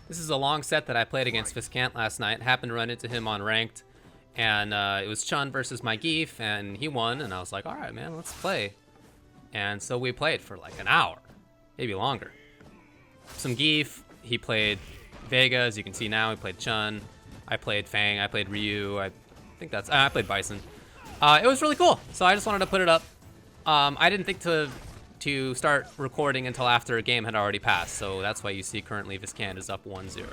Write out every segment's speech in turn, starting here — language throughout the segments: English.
This is a long set that I played against Viscant last night. Happened to run into him on ranked, and it was Chun versus my Zangief, and he won, and I was like, all right, man, let's play. And so we played for like an hour, maybe longer. Some Zangief, he played Vega, as you can see now, he played Chun. I played FANG, I played Ryu, I played Bison. It was really cool, so I just wanted to put it up. I didn't think to start recording until after a game had already passed, so that's why you see currently Viscant is up 1-0.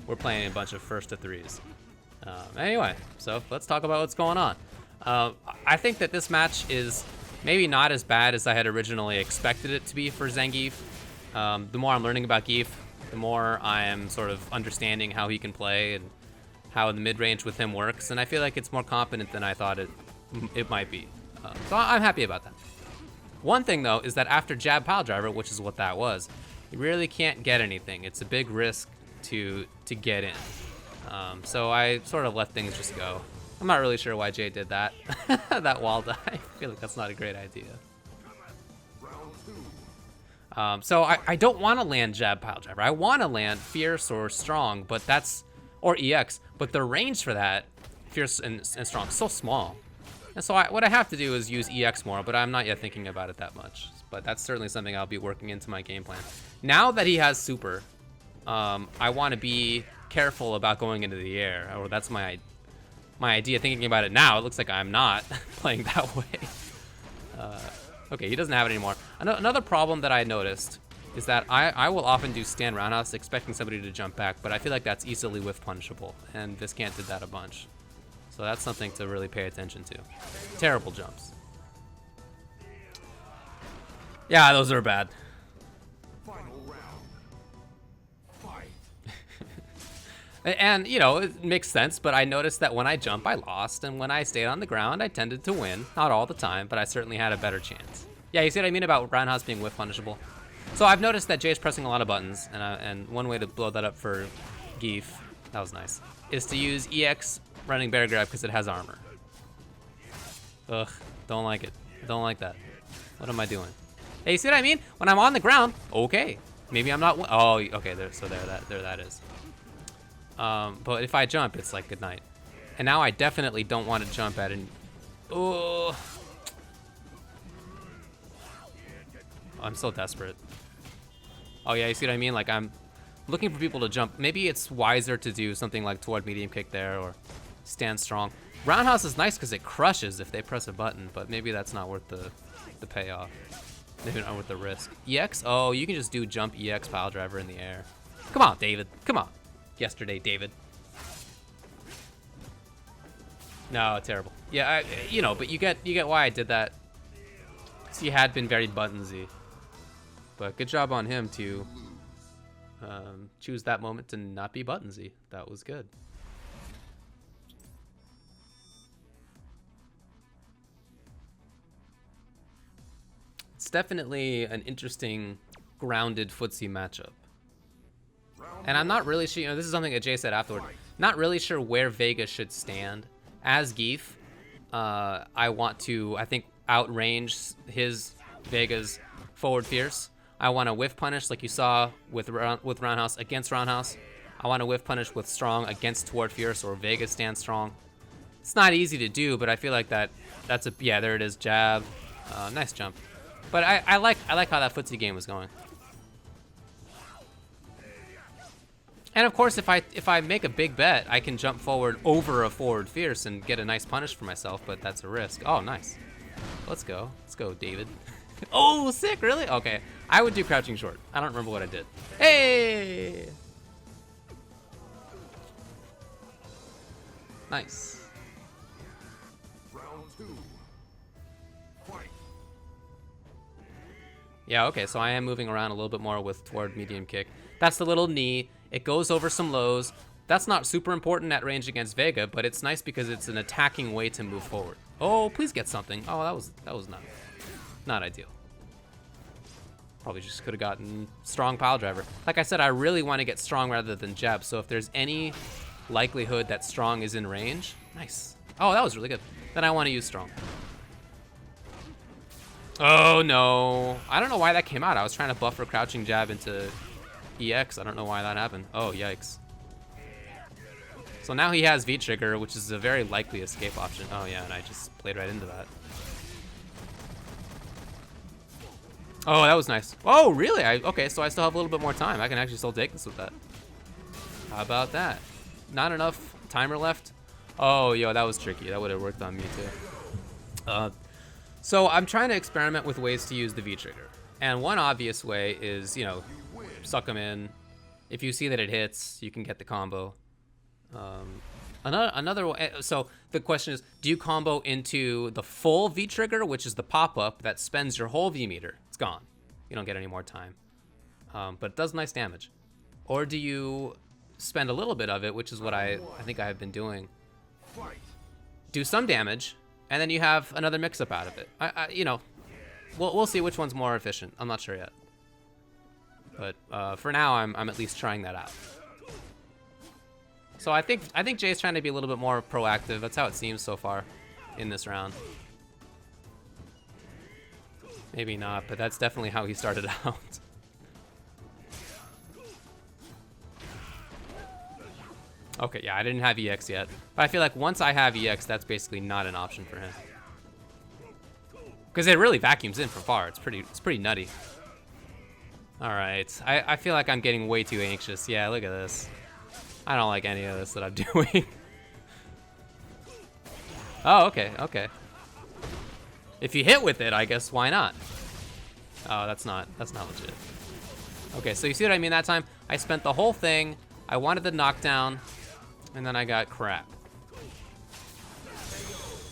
We're playing a bunch of first to threes. Anyway, so let's talk about what's going on. I think that this match is maybe not as bad as I had originally expected it to be for Zangief. The more I'm learning about Zangief, the more I am sort of understanding how he can play and how the mid-range with him works, and I feel like it's more competent than I thought it might be. So I'm happy about that. One thing though is that after jab pile driver, which is what that was, you really can't get anything. It's a big risk to get in. So I sort of let things just go. I'm not really sure why Jay did that. That wall die. I feel like that's not a great idea. So I don't want to land jab pile driver. I want to land fierce or strong, but or EX. But the range for that, fierce and strong, is so small. And so what I have to do is use EX more, but I'm not yet thinking about it that much. But that's certainly something I'll be working into my game plan. Now that he has super, I want to be careful about going into the air. Or that's my idea. Thinking about it now, it looks like I'm not playing that way. Okay, he doesn't have it anymore. Another problem that I noticed is that I will often do stand roundhouse expecting somebody to jump back, but I feel like that's easily whiff punishable, and Viscant did that a bunch. So that's something to really pay attention to. Terrible jumps. Yeah, those are bad. Final round. Fight. And, you know, it makes sense, but I noticed that when I jump, I lost, and when I stayed on the ground, I tended to win. Not all the time, but I certainly had a better chance. Yeah, you see what I mean about roundhouse being whiff punishable? So I've noticed that Jay's pressing a lot of buttons, and one way to blow that up for Zangief, that was nice, is to use EX running bear grab because it has armor. Ugh, don't like it. Don't like that. What am I doing? Hey, you see what I mean? When I'm on the ground, okay. Maybe I'm not, oh, okay, there that is. But if I jump, it's like good night. And now I definitely don't want to jump at it. Oh, I'm so desperate. Oh yeah, you see what I mean? Like I'm looking for people to jump. Maybe it's wiser to do something like toward medium kick there or stand strong. Roundhouse is nice because it crushes if they press a button, but maybe that's not worth the payoff. Maybe not worth the risk. EX? Oh, you can just do jump EX pile driver in the air. Come on, David. Come on. Yesterday, David. No, terrible. Yeah, you know, but you get why I did that. Because he had been very buttonsy. But good job on him to choose that moment to not be buttonsy. That was good. It's definitely an interesting, grounded footsie matchup. And I'm not really sure, you know, this is something that Jay said afterward, not really sure where Vega should stand. As Zangief, I want to, I think, outrange Vega's forward fierce. I want to whiff punish like you saw with roundhouse against roundhouse. I want to whiff punish with strong against toward fierce or Vega stand strong. It's not easy to do, but I feel like that's a, yeah, there it is, jab. Nice jump. But I like how that footsie game was going. And of course, if I make a big bet, I can jump forward over a forward fierce and get a nice punish for myself, but that's a risk. Oh, nice. Let's go. Let's go, David. Oh, sick, really? Okay. I would do crouching short. I don't remember what I did. Hey! Nice. Round 2. Fight. Yeah, okay, so I am moving around a little bit more with toward medium kick. That's the little knee. It goes over some lows. That's not super important at range against Vega, but it's nice because it's an attacking way to move forward. Oh, please get something. Oh, that was not ideal. Probably just could have gotten strong pile driver. Like I said, I really want to get strong rather than jab, so if there's any likelihood that strong is in range, nice. Oh, that was really good. Then I want to use strong. Oh no. I don't know why that came out. I was trying to buffer crouching jab into EX. I don't know why that happened. Oh, yikes. So now he has V-trigger, which is a very likely escape option. Oh yeah, and I just played right into that. Oh, that was nice. Oh, really? Okay, so I still have a little bit more time. I can actually still take this with that. How about that? Not enough timer left? Oh, yo, that was tricky. That would have worked on me too. So I'm trying to experiment with ways to use the V-trigger. And one obvious way is, you know, suck them in. If you see that it hits, you can get the combo. Another way, so the question is, do you combo into the full V-trigger, which is the pop-up that spends your whole V-meter? It's gone. You don't get any more time. But it does nice damage. Or do you spend a little bit of it, which is what I think I have been doing. Do some damage, and then you have another mix-up out of it. You know, we'll see which one's more efficient. I'm not sure yet. But for now, I'm at least trying that out. So I think Jay's trying to be a little bit more proactive. That's how it seems so far in this round. Maybe not, but that's definitely how he started out. Okay, yeah, I didn't have EX yet. But I feel like once I have EX, that's basically not an option for him. Because it really vacuums in from far. It's pretty nutty. Alright, I feel like I'm getting way too anxious. Yeah, look at this. I don't like any of this that I'm doing. Oh, okay, okay. If you hit with it, I guess why not? Oh, that's not legit. Okay, so you see what I mean that time? I spent the whole thing, I wanted the knockdown, and then I got crap.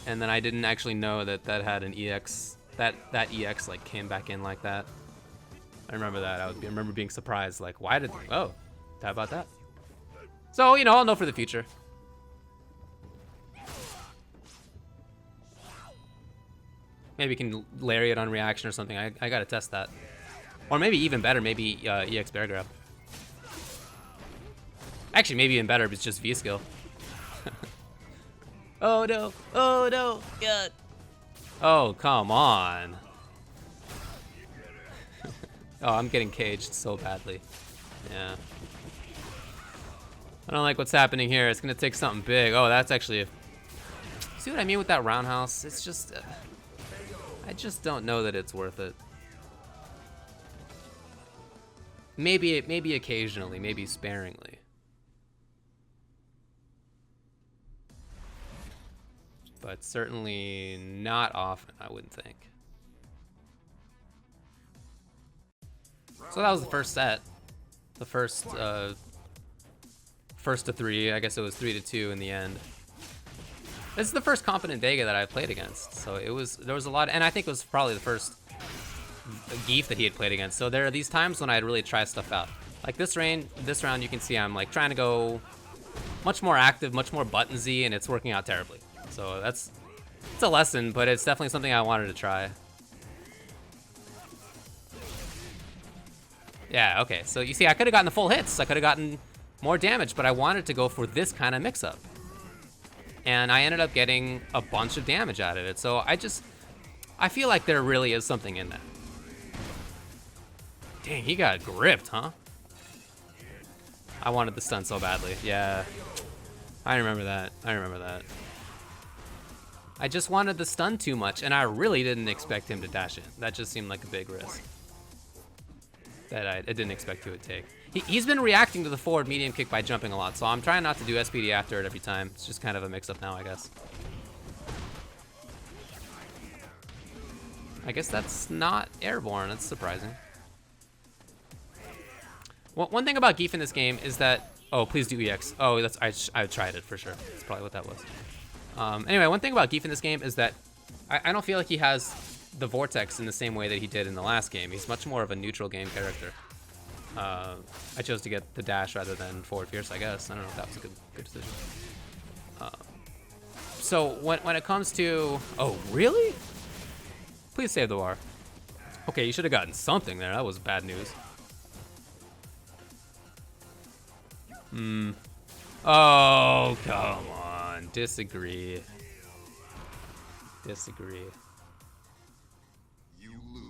And then I didn't actually know that that had an EX, that EX like came back in like that. I remember that. I remember being surprised, like, why did, oh, how about that? So, you know, I'll know for the future. Maybe you can lariat on reaction or something. I gotta test that. Or maybe even better, maybe EX bear grab. Actually, maybe even better if it's just V skill. Oh no! Oh no! God! Oh, come on! Oh, I'm getting caged so badly. Yeah. I don't like what's happening here. It's gonna take something big. Oh, that's actually see what I mean with that roundhouse? It's just I just don't know that it's worth it. Maybe occasionally, maybe sparingly. But certainly not often, I wouldn't think. So that was the first set. The first to 3. I guess it was 3-2 in the end. This is the first competent Vega that I've played against. So there was a lot, and I think it was probably the first Zangief that he had played against. So there are these times when I'd really try stuff out. Like this round, you can see I'm like trying to go much more active, much more buttonsy, and it's working out terribly. So it's a lesson, but it's definitely something I wanted to try. Yeah, okay. So you see, I could have gotten the full hits. I could have gotten more damage, but I wanted to go for this kind of mix-up. And I ended up getting a bunch of damage out of it. So I feel like there really is something in that. Dang, he got gripped, huh? I wanted the stun so badly. Yeah, I remember that. I just wanted the stun too much, and I really didn't expect him to dash in. That just seemed like a big risk that I didn't expect he would take. He's been reacting to the forward medium kick by jumping a lot, so I'm trying not to do SPD after it every time. It's just kind of a mix-up now, I guess. I guess that's not airborne. That's surprising. One thing about Zangief in this game is that... Oh, please do EX. Oh, I tried it for sure. That's probably what that was. Anyway, one thing about Zangief in this game is that I don't feel like he has the vortex in the same way that he did in the last game. He's much more of a neutral game character. I chose to get the dash rather than forward fierce, I guess. I don't know if that was a good decision. So when it comes to... Oh, really? Please save the war. Okay, you should have gotten something there. That was bad news. Oh, come on. Disagree.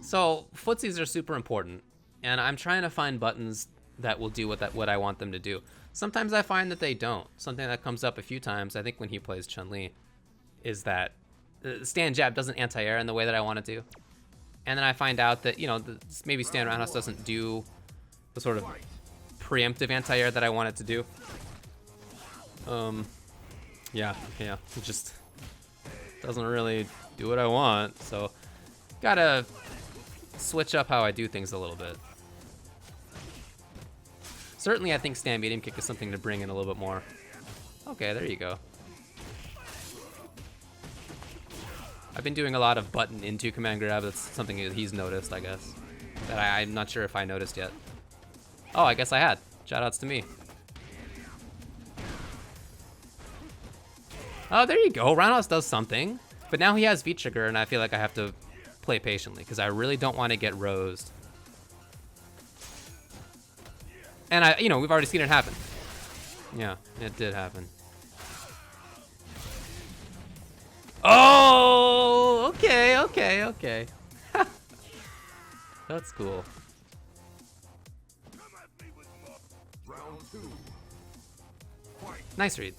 So, footsies are super important, and I'm trying to find buttons that will do what I want them to do. Sometimes I find that they don't. Something that comes up a few times, I think when he plays Chun-Li, is that stand jab doesn't anti-air in the way that I want it to. And then I find out that, you know, maybe stand roundhouse doesn't do the sort of preemptive anti-air that I want it to do. Yeah, it just doesn't really do what I want. So gotta switch up how I do things a little bit. Certainly, I think stand medium kick is something to bring in a little bit more. Okay, there you go. I've been doing a lot of button into command grab. That's something that he's noticed, I guess. That I'm not sure if I noticed yet. Oh, I guess I had. Shoutouts to me. Oh, there you go. Roundhouse does something. But now he has V-trigger, and I feel like I have to play patiently, because I really don't want to get rosed. And you know, we've already seen it happen. Yeah, it did happen. Oh, okay. That's cool. Round 2. Fight. Nice read.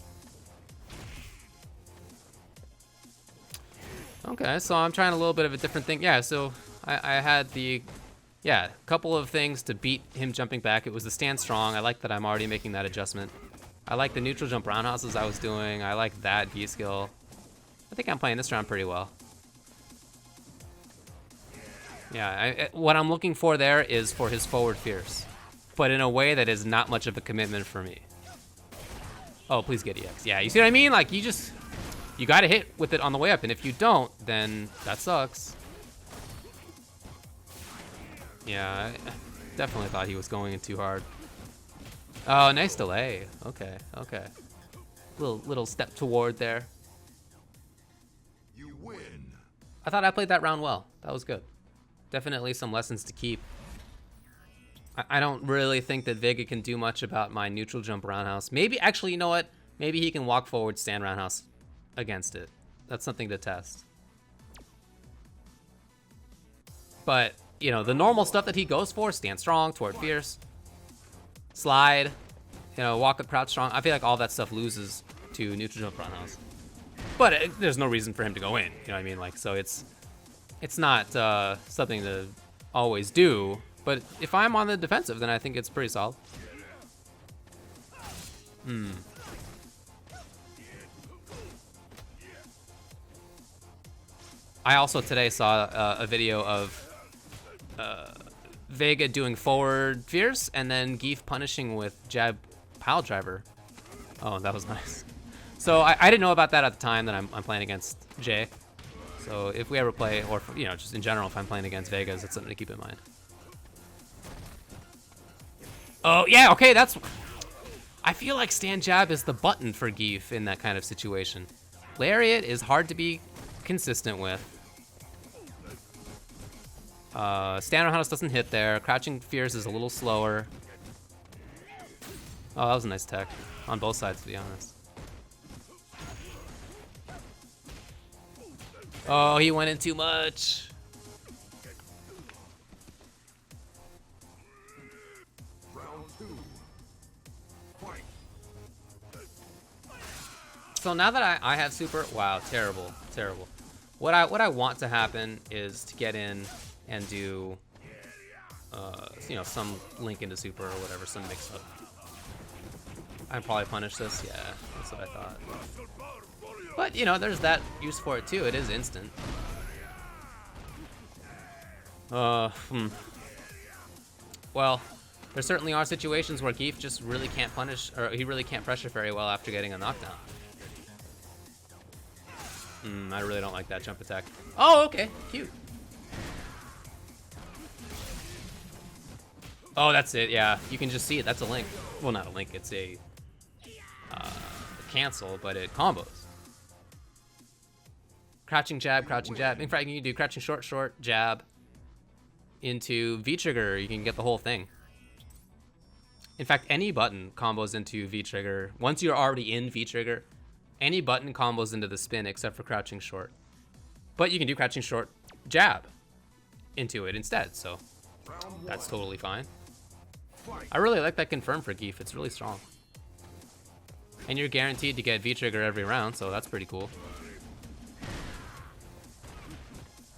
Okay, so I'm trying a little bit of a different thing. Yeah, so I had the, couple of things to beat him jumping back. It was the stand strong. I like that I'm already making that adjustment. I like the neutral jump roundhouses I was doing. I like that V skill. I think I'm playing this round pretty well. Yeah, what I'm looking for there is for his forward fierce, but in a way that is not much of a commitment for me. Oh, please get EX. Yeah, you see what I mean? Like, you gotta hit with it on the way up, and if you don't, then that sucks. Yeah, I definitely thought he was going in too hard. Oh, nice delay. Okay. Little step toward there. You win. I thought I played that round well. That was good. Definitely some lessons to keep. I don't really think that Vega can do much about my neutral jump roundhouse. Maybe, actually, you know what? Maybe he can walk forward, stand roundhouse against it. That's something to test. But, you know, the normal stuff that he goes for, stand strong, toward fierce, slide, you know, walk up, crouch strong. I feel like all that stuff loses to neutral jump roundhouse. But there's no reason for him to go in, you know what I mean? Like, so it's not something to always do. But if I'm on the defensive, then I think it's pretty solid. I also today saw a video of Vega doing forward fierce and then Geef punishing with jab pile driver. Oh, that was nice. So I didn't know about that at the time that I'm playing against Jay. So if we ever play, or you know, just in general, if I'm playing against Vegas, it's something to keep in mind. Oh yeah, okay, I feel like stand jab is the button for Geef in that kind of situation. Lariat is hard to be consistent with. Stand roundhouse doesn't hit there. Crouching fierce is a little slower. Oh, that was a nice tech on both sides, to be honest. Oh, he went in too much. Round 2. Fight. So now that I have super, wow, terrible. What I want to happen is to get in and do, you know, some link into super or whatever, some mix up. I'd probably punish this. Yeah, that's what I thought. But you know, there's that use for it too. It is instant. Well, there certainly are situations where Geef just really can't punish, or he really can't pressure very well after getting a knockdown. I really don't like that jump attack. Oh, okay, cute. Oh, that's it, yeah. You can just see it, that's a link. Well, not a link, it's a cancel, but it combos. Crouching jab. In fact, you can do crouching short, jab into V-trigger. You can get the whole thing. In fact, any button combos into V-trigger. Once you're already in V-trigger, any button combos into the spin except for crouching short. But you can do crouching short, jab into it instead, so that's totally fine. I really like that confirm for Geef. It's really strong. And you're guaranteed to get V-trigger every round, so that's pretty cool.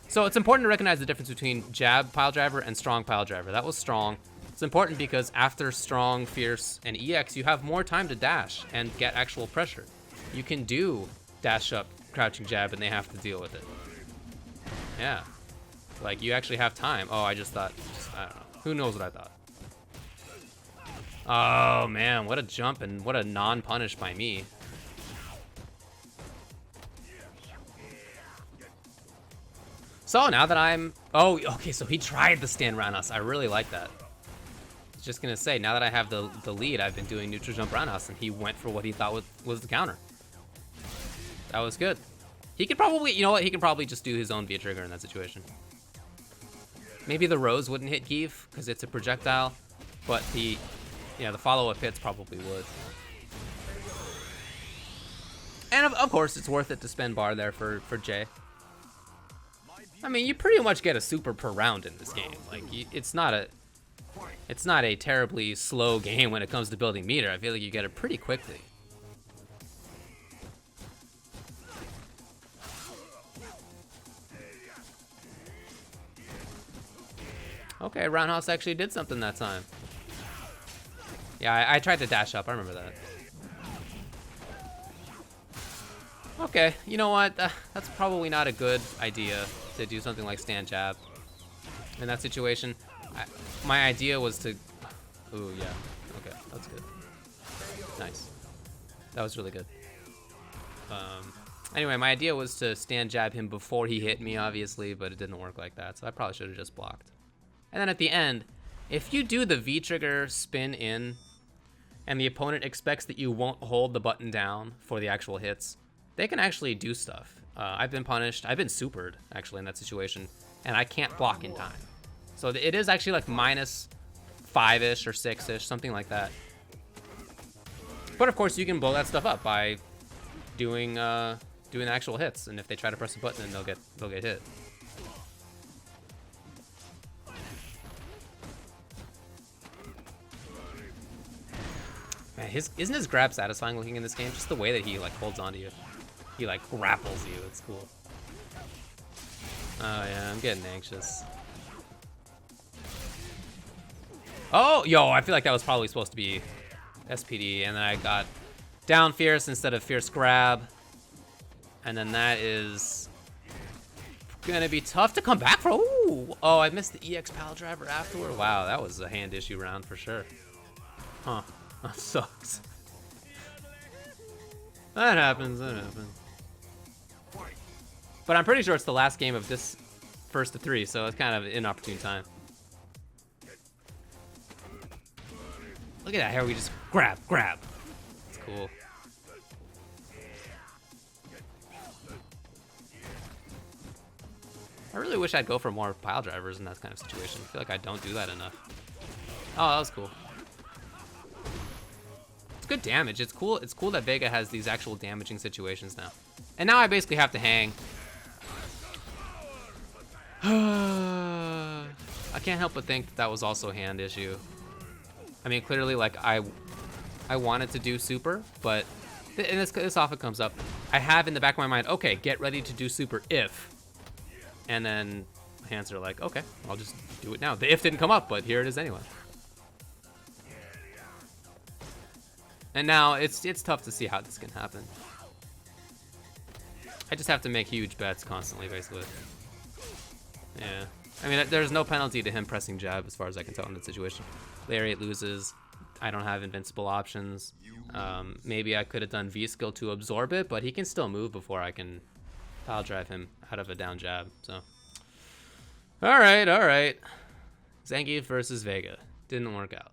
So it's important to recognize the difference between jab pile driver and strong pile driver. That was strong. It's important because after strong, fierce, and EX, you have more time to dash and get actual pressure. You can do dash up, crouching jab, and they have to deal with it. Yeah. Like, you actually have time. Oh, I just thought, I don't know. Who knows what I thought? Oh, man, what a jump and what a non-punish by me. So now that I'm... Oh, okay, so he tried the stand roundhouse. I really like that. I was just going to say, now that I have the lead, I've been doing neutral jump roundhouse, and he went for what he thought was the counter. That was good. He could probably... You know what? He can probably just do his own V-trigger in that situation. Maybe the Rose wouldn't hit Geef, because it's a projectile, but the follow-up hits probably would. And of course, it's worth it to spend bar there for Jay. I mean, you pretty much get a super per round in this game. Like, it's not a terribly slow game when it comes to building meter. I feel like you get it pretty quickly. Okay, roundhouse actually did something that time. Yeah, I tried to dash up. I remember that. Okay, you know what? That's probably not a good idea to do something like stand jab in that situation. My idea was to... Ooh, yeah. Okay, that's good. Nice. That was really good. Anyway, my idea was to stand jab him before he hit me, obviously, but it didn't work like that, so I probably should have just blocked. And then at the end, if you do the V-trigger spin in, and the opponent expects that you won't hold the button down for the actual hits, they can actually do stuff. I've been punished. I've been supered, actually, in that situation, and I can't block in time. So it is actually like minus 5-ish or 6-ish, something like that. But of course, you can blow that stuff up by doing actual hits, and if they try to press a button, then they'll get hit. Man, isn't his grab satisfying looking in this game? Just the way that he like holds onto you. He like grapples you. It's cool. Oh yeah, I'm getting anxious. Oh, yo, I feel like that was probably supposed to be SPD, and then I got down fierce instead of fierce grab. And then that is gonna be tough to come back from. Ooh. Oh, I missed the EX pile driver afterward. Wow, that was a hand issue round for sure. Huh. That sucks. That happens, that happens. But I'm pretty sure it's the last game of this first of 3, so it's kind of an inopportune time. Look at that, here we just grab. It's cool. I really wish I'd go for more pile drivers in that kind of situation. I feel like I don't do that enough. Oh, that was cool. It's good damage. It's cool that Vega has these actual damaging situations now. And now I basically have to hang. I can't help but think that was also a hand issue. I mean, clearly, like, I wanted to do super, but and this often comes up. I have in the back of my mind, okay, get ready to do super if. And then hands are like, okay, I'll just do it now. The if didn't come up, but here it is anyway. And now it's tough to see how this can happen. I just have to make huge bets constantly, basically. Yeah. I mean, there's no penalty to him pressing jab as far as I can tell in that situation. Lariat loses. I don't have invincible options. Maybe I could have done V-skill to absorb it, but he can still move before I can pile drive him out of a down jab. So, all right. Zangief versus Vega. Didn't work out.